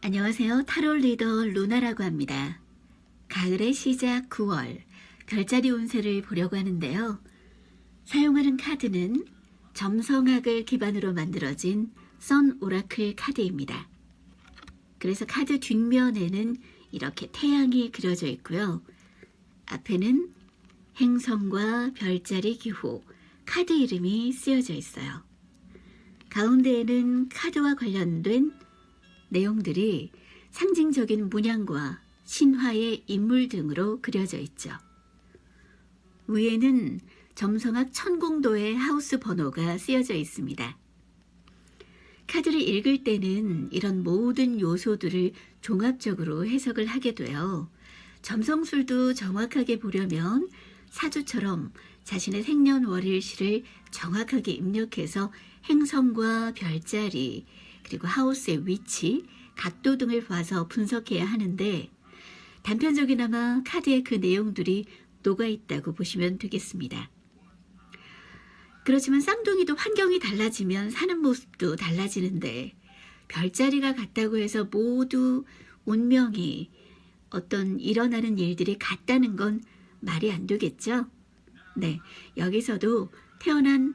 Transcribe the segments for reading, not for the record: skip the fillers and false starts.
안녕하세요. 타로 리더 루나라고 합니다. 가을의 시작 9월 별자리 운세를 보려고 하는데요. 사용하는 카드는 점성학을 기반으로 만들어진 선 오라클 카드입니다. 그래서 카드 뒷면에는 이렇게 태양이 그려져 있고요. 앞에는 행성과 별자리 기호, 카드 이름이 쓰여져 있어요. 가운데에는 카드와 관련된 내용들이 상징적인 문양과 신화의 인물 등으로 그려져 있죠. 위에는 점성학 천공도의 하우스 번호가 쓰여져 있습니다. 카드를 읽을 때는 이런 모든 요소들을 종합적으로 해석을 하게 돼요. 점성술도 정확하게 보려면 사주처럼 자신의 생년월일시를 정확하게 입력해서 행성과 별자리, 그리고 하우스의 위치, 각도 등을 봐서 분석해야 하는데 단편적이나마 카드에 그 내용들이 녹아있다고 보시면 되겠습니다. 그렇지만 쌍둥이도 환경이 달라지면 사는 모습도 달라지는데 별자리가 같다고 해서 모두 운명이 어떤 일어나는 일들이 같다는 건 말이 안 되겠죠? 네, 여기서도 태어난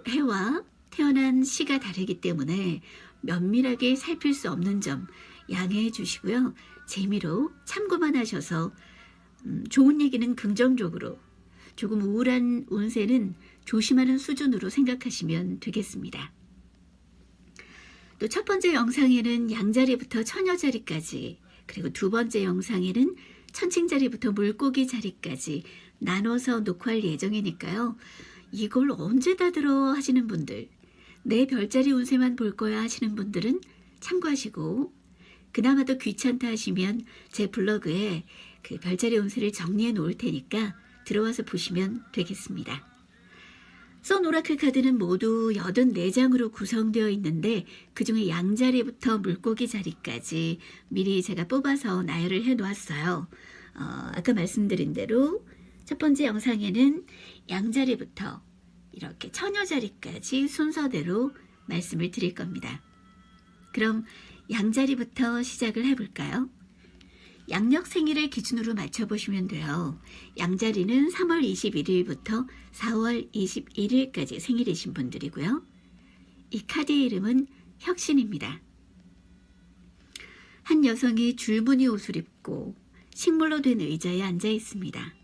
해와 태어난 시가 다르기 때문에 면밀하게 살필 수 없는 점 양해해 주시고요. 재미로 참고만 하셔서 좋은 얘기는 긍정적으로, 조금 우울한 운세는 조심하는 수준으로 생각하시면 되겠습니다. 또 첫 번째 영상에는 양자리부터 처녀자리까지, 그리고 두 번째 영상에는 천칭자리부터 물고기 자리까지 나눠서 녹화할 예정이니까요. 이걸 언제 다 들어 하시는 분들, 내 별자리 운세만 볼 거야 하시는 분들은 참고하시고, 그나마도 귀찮다 하시면 제 블로그에 그 별자리 운세를 정리해 놓을 테니까 들어와서 보시면 되겠습니다. 선 오라클 카드는 모두 84장으로 구성되어 있는데 그중에 양자리부터 물고기 자리까지 미리 제가 뽑아서 나열을 해 놓았어요. 아까 말씀드린 대로 첫 번째 영상에는 양자리부터 이렇게 처녀자리까지 순서대로 말씀을 드릴 겁니다. 그럼 양자리부터 시작을 해볼까요? 양력 생일을 기준으로 맞춰보시면 돼요. 양자리는 3월 21일부터 4월 21일까지 생일이신 분들이고요. 이 카드의 이름은 혁신입니다. 한 여성이 줄무늬 옷을 입고 식물로 된 의자에 앉아 있습니다.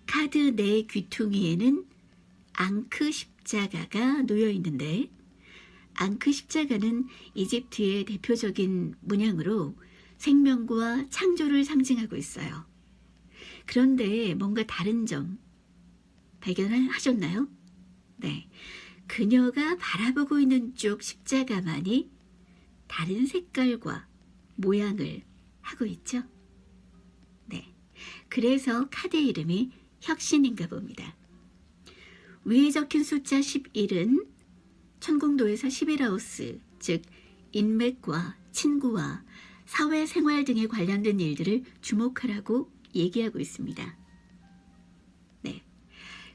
카드 내 귀퉁이에는 앙크 십자가가 놓여 있는데, 앙크 십자가는 이집트의 대표적인 문양으로 생명과 창조를 상징하고 있어요. 그런데 뭔가 다른 점 발견하셨나요? 네, 그녀가 바라보고 있는 쪽 십자가만이 다른 색깔과 모양을 하고 있죠. 네, 그래서 카드의 이름이 혁신인가 봅니다. 위에 적힌 숫자 11은 천공도에서 11하우스, 즉 인맥과 친구와 사회생활 등에 관련된 일들을 주목하라고 얘기하고 있습니다. 네,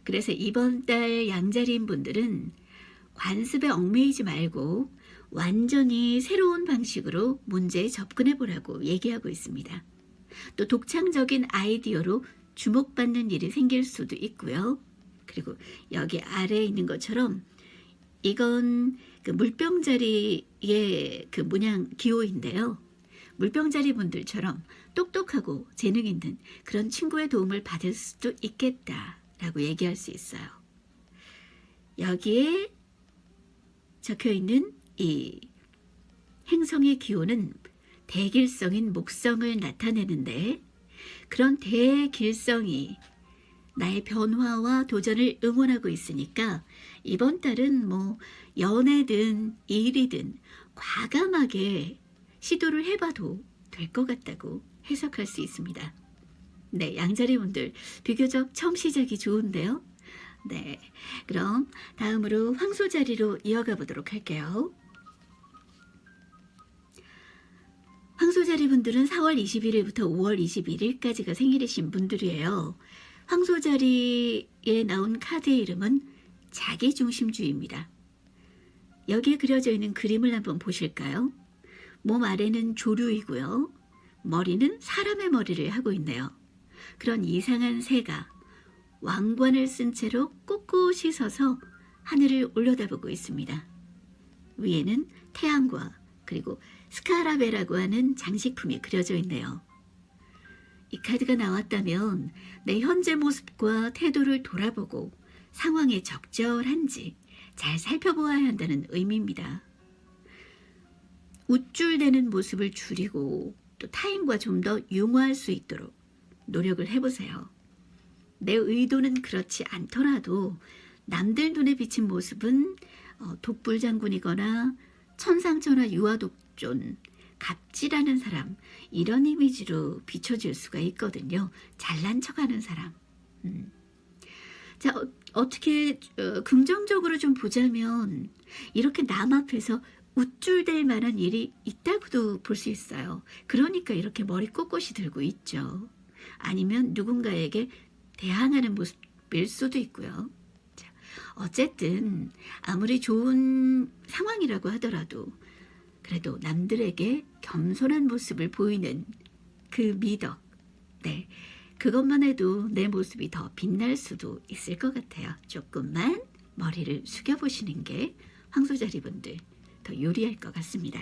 그래서 이번 달 양자리인 분들은 관습에 얽매이지 말고 완전히 새로운 방식으로 문제에 접근해 보라고 얘기하고 있습니다. 또 독창적인 아이디어로 주목받는 일이 생길 수도 있고요. 그리고 여기 아래에 있는 것처럼 이건 그 물병자리의 그 문양 기호인데요. 물병자리 분들처럼 똑똑하고 재능 있는 그런 친구의 도움을 받을 수도 있겠다라고 얘기할 수 있어요. 여기에 적혀 있는 이 행성의 기호는 대길성인 목성을 나타내는데, 그런 대길성이 나의 변화와 도전을 응원하고 있으니까 이번 달은 뭐 연애든 일이든 과감하게 시도를 해봐도 될 것 같다고 해석할 수 있습니다. 네, 양자리 분들 비교적 처음 시작이 좋은데요. 네, 그럼 다음으로 황소자리로 이어가 보도록 할게요. 황소자리 분들은 4월 21일부터 5월 21일까지가 생일이신 분들이에요. 황소자리에 나온 카드의 이름은 자기중심주의입니다. 여기에 그려져 있는 그림을 한번 보실까요? 몸 아래는 조류이고요. 머리는 사람의 머리를 하고 있네요. 그런 이상한 새가 왕관을 쓴 채로 꼿꼿이 서서 하늘을 올려다보고 있습니다. 위에는 태양과 그리고 스카라베라고 하는 장식품이 그려져 있네요. 이 카드가 나왔다면 내 현재 모습과 태도를 돌아보고 상황에 적절한지 잘 살펴보아야 한다는 의미입니다. 우쭐대는 모습을 줄이고 또 타인과 좀 더 융화할 수 있도록 노력을 해보세요. 내 의도는 그렇지 않더라도 남들 눈에 비친 모습은 독불장군이거나 천상천하 유아독존, 갑질하는 사람, 이런 이미지로 비춰질 수가 있거든요. 잘난 척하는 사람. 자, 어떻게 긍정적으로 좀 보자면 이렇게 남 앞에서 우쭐댈 만한 일이 있다고도 볼 수 있어요. 그러니까 이렇게 머리 꼿꼿이 들고 있죠. 아니면 누군가에게 대항하는 모습일 수도 있고요. 자, 어쨌든 아무리 좋은 상황이라고 하더라도 그래도 남들에게 겸손한 모습을 보이는 그 미덕, 네, 그것만 해도 내 모습이 더 빛날 수도 있을 것 같아요. 조금만 머리를 숙여보시는 게 황소자리 분들 더 유리할 것 같습니다.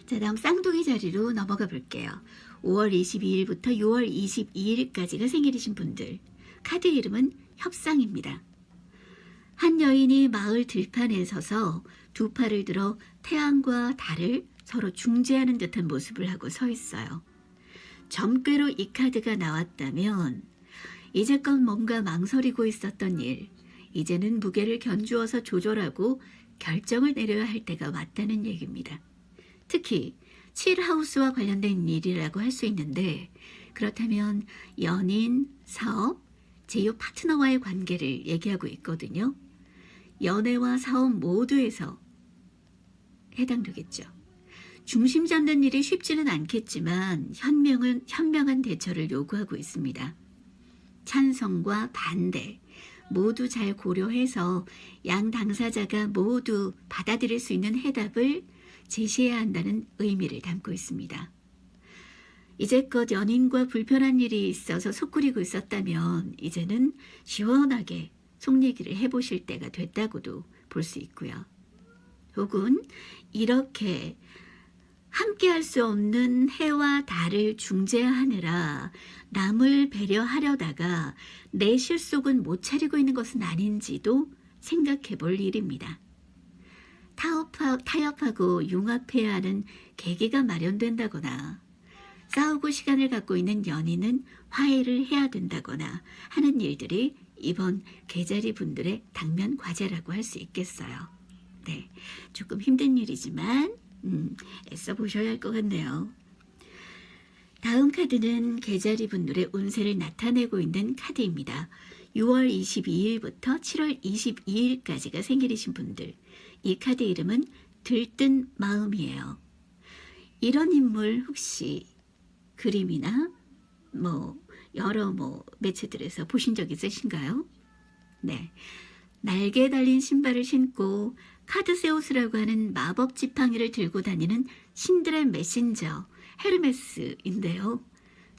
자, 다음 쌍둥이 자리로 넘어가 볼게요. 5월 22일부터 6월 22일까지가 생일이신 분들, 카드 이름은 협상입니다. 한 여인이 마을 들판에 서서 두 팔을 들어 태양과 달을 서로 중재하는 듯한 모습을 하고 서 있어요. 점괘로 이 카드가 나왔다면 이제껏 뭔가 망설이고 있었던 일, 이제는 무게를 견주어서 조절하고 결정을 내려야 할 때가 왔다는 얘기입니다. 특히 7하우스와 관련된 일이라고 할 수 있는데, 그렇다면 연인, 사업, 제2 파트너와의 관계를 얘기하고 있거든요. 연애와 사업 모두에서 해당되겠죠. 중심 잡는 일이 쉽지는 않겠지만 현명한 대처를 요구하고 있습니다. 찬성과 반대 모두 잘 고려해서 양 당사자가 모두 받아들일 수 있는 해답을 제시해야 한다는 의미를 담고 있습니다. 이제껏 연인과 불편한 일이 있어서 속 끓이고 있었다면 이제는 시원하게 속 얘기를 해보실 때가 됐다고도 볼 수 있고요. 혹은 이렇게 함께 할 수 없는 해와 달을 중재하느라 남을 배려하려다가 내 실속은 못 차리고 있는 것은 아닌지도 생각해 볼 일입니다. 타협하고 융합해야 하는 계기가 마련된다거나 싸우고 시간을 갖고 있는 연인은 화해를 해야 된다거나 하는 일들이 이번 계자리 분들의 당면 과제라고 할 수 있겠어요. 네, 조금 힘든 일이지만 애써 보셔야 할 것 같네요. 다음 카드는 계자리 분들의 운세를 나타내고 있는 카드입니다. 6월 22일부터 7월 22일까지가 생일이신 분들, 이 카드 이름은 들뜬 마음이에요. 이런 인물 혹시 그림이나 여러 매체들에서 보신 적 있으신가요? 네, 날개 달린 신발을 신고 카드세우스라고 하는 마법 지팡이를 들고 다니는 신들의 메신저 헤르메스인데요.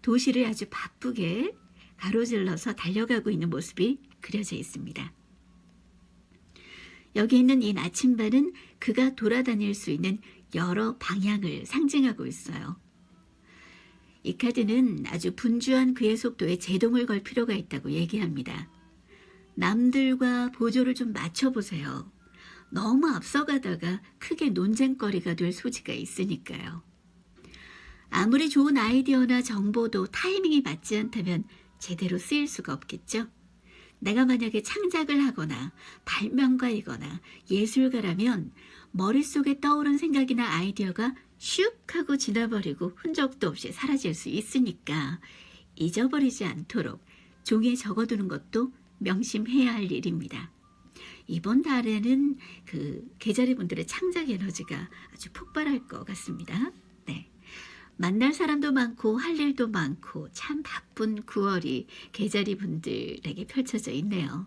도시를 아주 바쁘게 가로질러서 달려가고 있는 모습이 그려져 있습니다. 여기 있는 이 나침반은 그가 돌아다닐 수 있는 여러 방향을 상징하고 있어요. 이 카드는 아주 분주한 그의 속도에 제동을 걸 필요가 있다고 얘기합니다. 남들과 보조를 좀 맞춰보세요. 너무 앞서가다가 크게 논쟁거리가 될 소지가 있으니까요. 아무리 좋은 아이디어나 정보도 타이밍이 맞지 않다면 제대로 쓰일 수가 없겠죠. 내가 만약에 창작을 하거나 발명가이거나 예술가라면 머릿속에 떠오른 생각이나 아이디어가 슉 하고 지나버리고 흔적도 없이 사라질 수 있으니까 잊어버리지 않도록 종이에 적어두는 것도 명심해야 할 일입니다. 이번 달에는 그 계자리 분들의 창작 에너지가 아주 폭발할 것 같습니다. 네, 만날 사람도 많고 할 일도 많고 참 바쁜 9월이 계자리 분들에게 펼쳐져 있네요.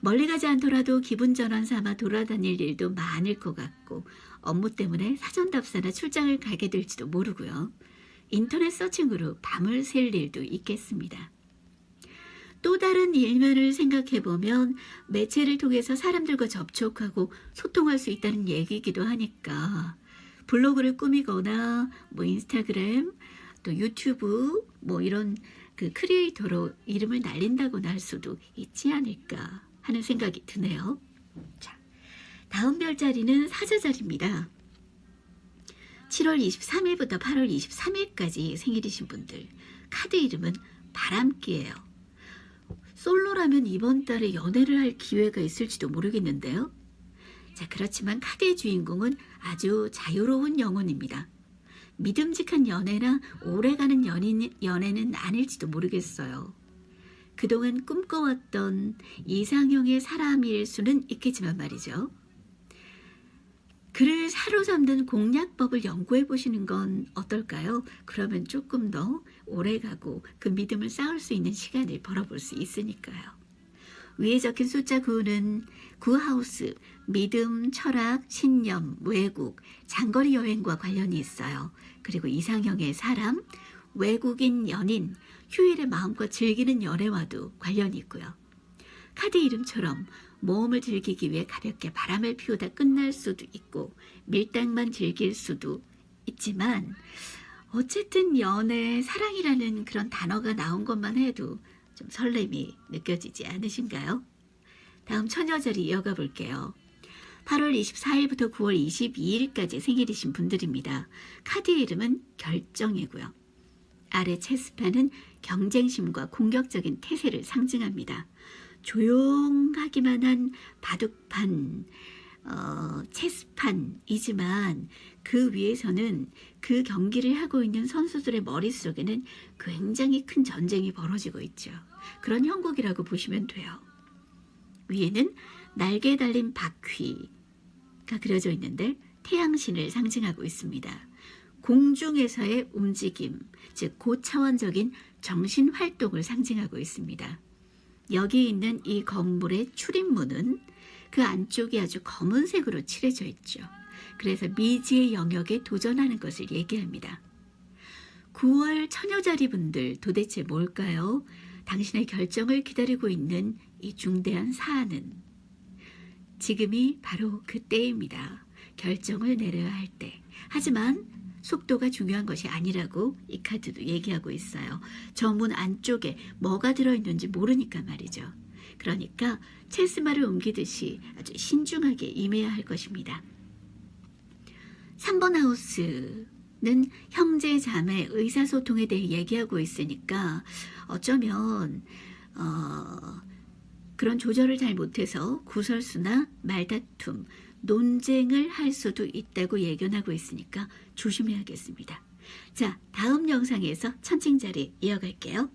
멀리 가지 않더라도 기분 전환 삼아 돌아다닐 일도 많을 것 같고 업무 때문에 사전 답사나 출장을 가게 될지도 모르고요. 인터넷 서칭으로 밤을 샐 일도 있겠습니다. 또 다른 일면을 생각해보면 매체를 통해서 사람들과 접촉하고 소통할 수 있다는 얘기이기도 하니까 블로그를 꾸미거나 뭐 인스타그램 또 유튜브 뭐 이런 그 크리에이터로 이름을 날린다거나 할 수도 있지 않을까 하는 생각이 드네요. 자, 다음 별자리는 사자자리입니다. 7월 23일부터 8월 23일까지 생일이신 분들 카드 이름은 바람기예요. 솔로라면 이번 달에 연애를 할 기회가 있을지도 모르겠는데요. 자, 그렇지만 카드의 주인공은 아주 자유로운 영혼입니다. 믿음직한 연애나 오래가는 연애는 아닐지도 모르겠어요. 그동안 꿈꿔왔던 이상형의 사람일 수는 있겠지만 말이죠. 그를 사로잡는 공략법을 연구해 보시는 건 어떨까요? 그러면 조금 더 오래가고 그 믿음을 쌓을 수 있는 시간을 벌어볼 수 있으니까요. 위에 적힌 숫자 9는 9하우스, 믿음, 철학, 신념, 외국, 장거리 여행과 관련이 있어요. 그리고 이상형의 사람, 외국인 연인, 휴일에 마음껏 즐기는 연애와도 관련이 있고요. 카드 이름처럼 모험을 즐기기 위해 가볍게 바람을 피우다 끝날 수도 있고 밀당만 즐길 수도 있지만 어쨌든 연애, 사랑이라는 그런 단어가 나온 것만 해도 좀 설렘이 느껴지지 않으신가요? 다음 처녀자리 이어가 볼게요. 8월 24일부터 9월 22일까지 생일이신 분들입니다. 카드 이름은 결정이고요. 아래 체스판은 경쟁심과 공격적인 태세를 상징합니다. 조용하기만 한 바둑판, 체스판이지만 그 위에서는 그 경기를 하고 있는 선수들의 머릿속에는 굉장히 큰 전쟁이 벌어지고 있죠. 그런 형국이라고 보시면 돼요. 위에는 날개에 달린 바퀴가 그려져 있는데 태양신을 상징하고 있습니다. 공중에서의 움직임, 즉 고차원적인 정신활동을 상징하고 있습니다. 여기 있는 이 건물의 출입문은 그 안쪽이 아주 검은색으로 칠해져 있죠. 그래서 미지의 영역에 도전하는 것을 얘기합니다. 9월 처녀자리 분들 도대체 뭘까요? 당신의 결정을 기다리고 있는 이 중대한 사안은 지금이 바로 그때입니다. 결정을 내려야 할 때. 하지만 속도가 중요한 것이 아니라고 이 카드도 얘기하고 있어요. 저 문 안쪽에 뭐가 들어있는지 모르니까 말이죠. 그러니까 체스말을 옮기듯이 아주 신중하게 임해야 할 것입니다. 3번 하우스는 형제, 자매, 의사소통에 대해 얘기하고 있으니까 어쩌면 그런 조절을 잘 못해서 구설수나 말다툼, 논쟁을 할 수도 있다고 예견하고 있으니까 조심해야겠습니다. 자, 다음 영상에서 천칭자리 이어갈게요.